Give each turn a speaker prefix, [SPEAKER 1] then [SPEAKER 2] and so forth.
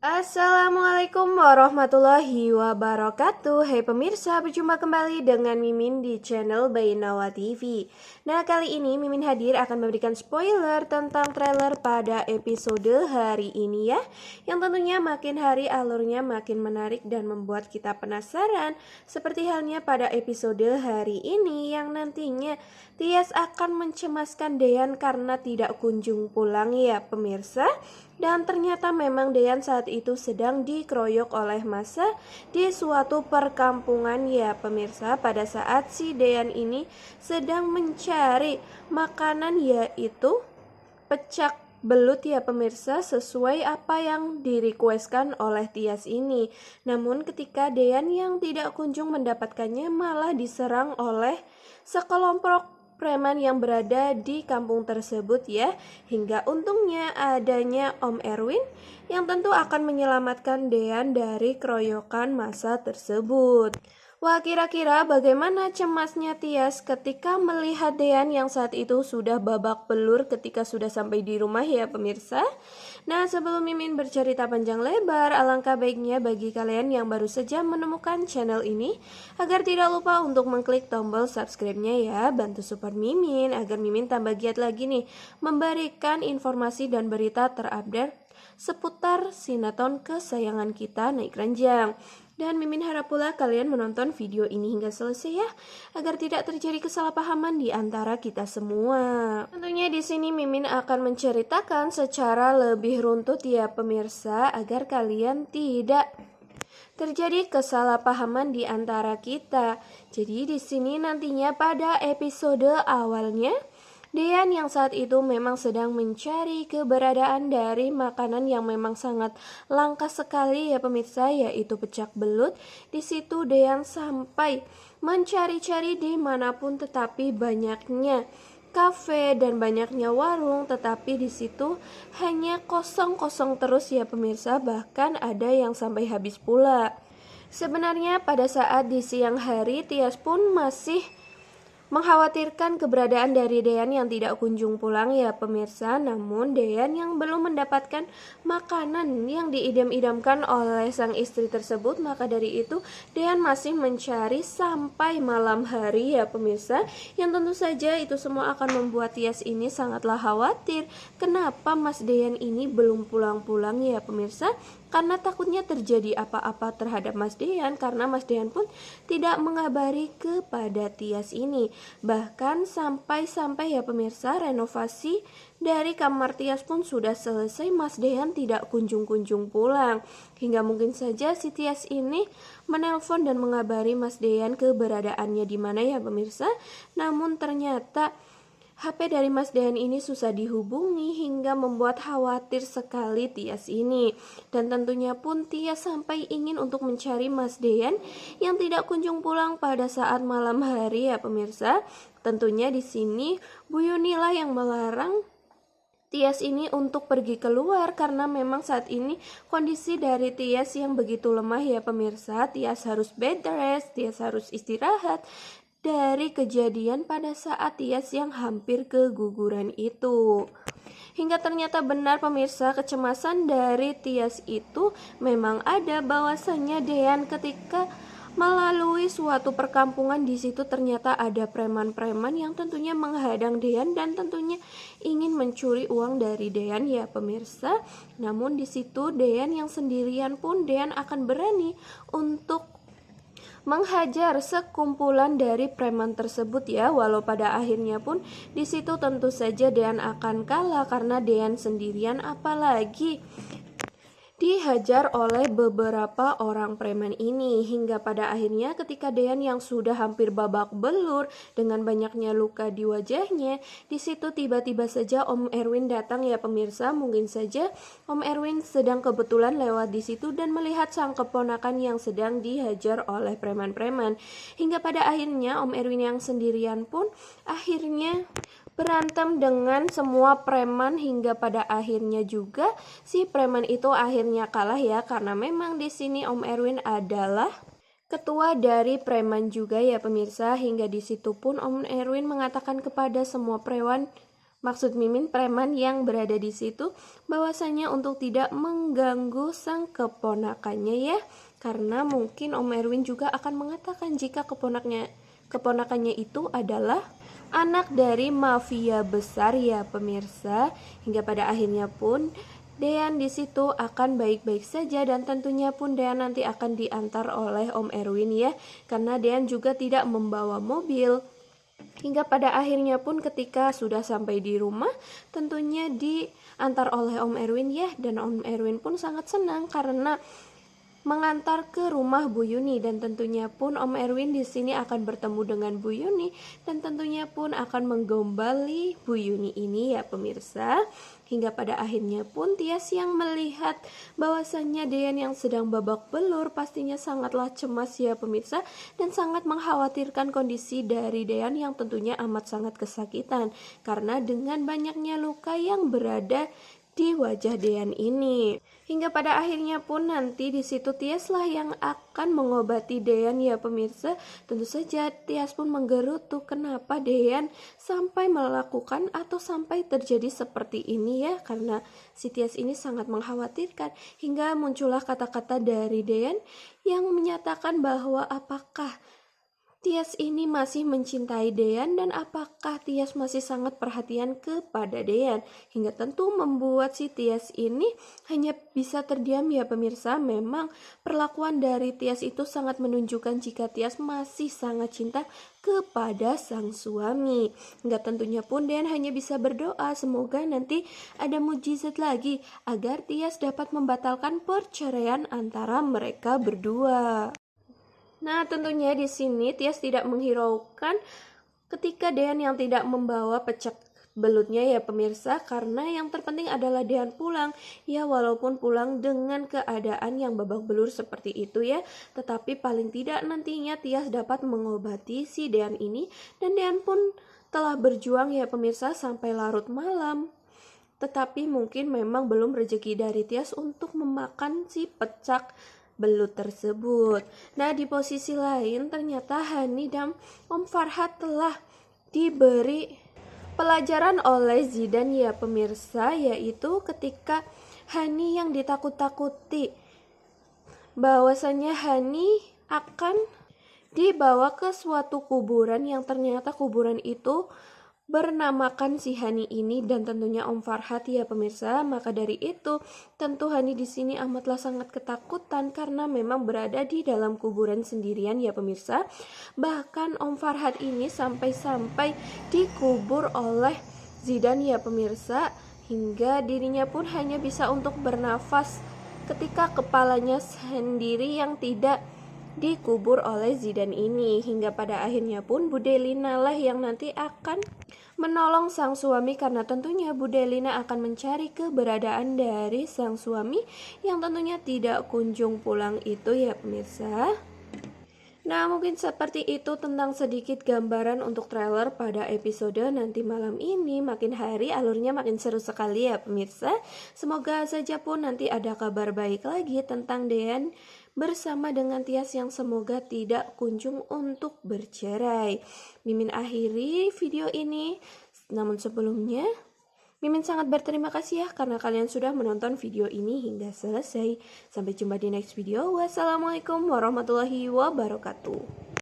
[SPEAKER 1] Assalamualaikum warahmatullahi wabarakatuh. Hai pemirsa, berjumpa kembali dengan Mimin di channel Bainawa TV. Nah, kali ini Mimin hadir akan memberikan spoiler tentang trailer pada episode hari ini ya. Yang tentunya makin hari alurnya makin menarik dan membuat kita penasaran. Seperti halnya pada episode hari ini yang nantinya Tias akan mencemaskan Dean karena tidak kunjung pulang ya pemirsa. Dan ternyata memang Dean saat itu sedang dikeroyok oleh massa di suatu perkampungan ya pemirsa. Pada saat si Dean ini sedang mencari makanan yaitu pecak belut ya pemirsa, sesuai apa yang direquestkan oleh Tias ini. Namun ketika Dean yang tidak kunjung mendapatkannya malah diserang oleh sekelompok preman yang berada di kampung tersebut ya. Hingga untungnya adanya Om Erwin yang tentu akan menyelamatkan Dean dari keroyokan massa tersebut. Wah, kira-kira bagaimana cemasnya Tias ketika melihat Dean yang saat itu sudah babak belur ketika sudah sampai di rumah ya pemirsa. Nah, sebelum Mimin bercerita panjang lebar, alangkah baiknya bagi kalian yang baru saja menemukan channel ini agar tidak lupa untuk mengklik tombol subscribe-nya ya. Bantu support Mimin agar Mimin tambah giat lagi nih memberikan informasi dan berita terupdate seputar sinetron kesayangan kita naik ranjang. Dan Mimin harap pula kalian menonton video ini hingga selesai ya, agar tidak terjadi kesalahpahaman di antara kita semua. Tentunya di sini Mimin akan menceritakan secara lebih runtut ya pemirsa, agar kalian tidak terjadi kesalahpahaman di antara kita. Jadi di sini nantinya pada episode awalnya Dean yang saat itu memang sedang mencari keberadaan dari makanan yang memang sangat langka sekali ya pemirsa, yaitu pecak belut. Di situ Dean sampai mencari-cari dimanapun, tetapi banyaknya kafe dan banyaknya warung, tetapi di situ hanya kosong-kosong terus ya pemirsa, bahkan ada yang sampai habis pula. Sebenarnya pada saat di siang hari Tias pun masih mengkhawatirkan keberadaan dari Dean yang tidak kunjung pulang ya pemirsa. Namun Dean yang belum mendapatkan makanan yang diidam-idamkan oleh sang istri tersebut, maka dari itu Dean masih mencari sampai malam hari ya pemirsa. Yang tentu saja itu semua akan membuat Tias ini sangatlah khawatir. Kenapa Mas Dean ini belum pulang-pulang ya pemirsa? Karena takutnya terjadi apa-apa terhadap Mas Dean, karena Mas Dean pun tidak mengabari kepada Tias ini. Bahkan sampai ya pemirsa, renovasi dari kamar Tias pun sudah selesai, Mas Dean tidak kunjung-kunjung pulang. Hingga mungkin saja si Tias ini menelpon dan mengabari Mas Dean keberadaannya di mana ya pemirsa. Namun ternyata HP dari Mas Dean ini susah dihubungi hingga membuat khawatir sekali Tias ini. Dan tentunya pun Tias sampai ingin untuk mencari Mas Dean yang tidak kunjung pulang pada saat malam hari ya pemirsa. Tentunya di sini Bu Yunila yang melarang Tias ini untuk pergi keluar karena memang saat ini kondisi dari Tias yang begitu lemah ya pemirsa. Tias harus bed rest, Tias harus istirahat dari kejadian pada saat Tias yang hampir keguguran itu. Hingga ternyata benar pemirsa, kecemasan dari Tias itu memang ada, bahwasannya Dean ketika melalui suatu perkampungan di situ ternyata ada preman-preman yang tentunya menghadang Dean dan tentunya ingin mencuri uang dari Dean ya pemirsa. Namun di situ Dean yang sendirian pun Dean akan berani untuk menghajar sekumpulan dari preman tersebut ya. Walau pada akhirnya pun di situ tentu saja Dean akan kalah karena Dean sendirian, apalagi dihajar oleh beberapa orang preman ini. Hingga pada akhirnya ketika Dean yang sudah hampir babak belur dengan banyaknya luka di wajahnya, di situ tiba-tiba saja Om Erwin datang ya pemirsa. Mungkin saja Om Erwin sedang kebetulan lewat di situ dan melihat sang keponakan yang sedang dihajar oleh preman-preman. Hingga pada akhirnya Om Erwin yang sendirian pun akhirnya berantem dengan semua preman, hingga pada akhirnya juga si preman itu akhirnya kalah ya, karena memang di sini Om Erwin adalah ketua dari preman juga ya pemirsa. Hingga di situ pun Om Erwin mengatakan kepada semua preman Maksud Mimin preman yang berada di situ bahwasanya untuk tidak mengganggu sang keponakannya ya. Karena mungkin Om Erwin juga akan mengatakan jika keponakannya itu adalah anak dari mafia besar ya pemirsa. Hingga pada akhirnya pun Dean di situ akan baik-baik saja dan tentunya pun Dean nanti akan diantar oleh Om Erwin ya. Karena Dean juga tidak membawa mobil. Hingga pada akhirnya pun ketika sudah sampai di rumah tentunya diantar oleh Om Erwin ya, dan Om Erwin pun sangat senang karena mengantar ke rumah Bu Yuni, dan tentunya pun Om Erwin di sini akan bertemu dengan Bu Yuni dan tentunya pun akan menggombali Bu Yuni ini ya pemirsa. Hingga pada akhirnya pun Tias yang melihat bahwasannya Dean yang sedang babak belur pastinya sangatlah cemas ya pemirsa, dan sangat mengkhawatirkan kondisi dari Dean yang tentunya amat sangat kesakitan karena dengan banyaknya luka yang berada di wajah Dean ini. Hingga pada akhirnya pun nanti di situ Tias lah yang akan mengobati Dean ya pemirsa. Tentu saja Tias pun menggerutu kenapa Dean sampai melakukan atau sampai terjadi seperti ini ya, karena si Tias ini sangat mengkhawatirkan. Hingga muncullah kata-kata dari Dean yang menyatakan bahwa apakah Tias ini masih mencintai Dean dan apakah Tias masih sangat perhatian kepada Dean, hingga tentu membuat si Tias ini hanya bisa terdiam ya pemirsa. Memang perlakuan dari Tias itu sangat menunjukkan jika Tias masih sangat cinta kepada sang suami. Hingga tentunya pun Dean hanya bisa berdoa semoga nanti ada mujizat lagi agar Tias dapat membatalkan perceraian antara mereka berdua. Nah, tentunya di sini Tias tidak menghiraukan ketika Dean yang tidak membawa pecak belutnya ya pemirsa, karena yang terpenting adalah Dean pulang. Ya walaupun pulang dengan keadaan yang babak belur seperti itu ya, tetapi paling tidak nantinya Tias dapat mengobati si Dean ini, dan Dean pun telah berjuang ya pemirsa sampai larut malam. Tetapi mungkin memang belum rezeki dari Tias untuk memakan si pecak belut tersebut. Nah, di posisi lain ternyata Hani dan Om Farhat telah diberi pelajaran oleh Zidan ya pemirsa, yaitu ketika Hani yang ditakut-takuti bahwasanya Hani akan dibawa ke suatu kuburan yang ternyata kuburan itu bernamakan si Hani ini dan tentunya Om Farhat ya pemirsa. Maka dari itu tentu Hani di sini amatlah sangat ketakutan karena memang berada di dalam kuburan sendirian ya pemirsa. Bahkan Om Farhat ini sampai-sampai dikubur oleh Zidan ya pemirsa, hingga dirinya pun hanya bisa untuk bernafas ketika kepalanya sendiri yang tidak dikubur oleh Zidan ini. Hingga pada akhirnya pun Bu Delina lah yang nanti akan menolong sang suami, karena tentunya Bu Delina akan mencari keberadaan dari sang suami yang tentunya tidak kunjung pulang itu ya pemirsa. Nah, mungkin seperti itu tentang sedikit gambaran untuk trailer pada episode nanti malam ini. Makin hari alurnya makin seru sekali ya pemirsa. Semoga saja pun nanti ada kabar baik lagi tentang Dean bersama dengan Tias yang semoga tidak kunjung untuk bercerai. Mimin akhiri video ini, namun sebelumnya Mimin sangat berterima kasih ya karena kalian sudah menonton video ini hingga selesai. Sampai jumpa di next video. Wassalamualaikum warahmatullahi wabarakatuh.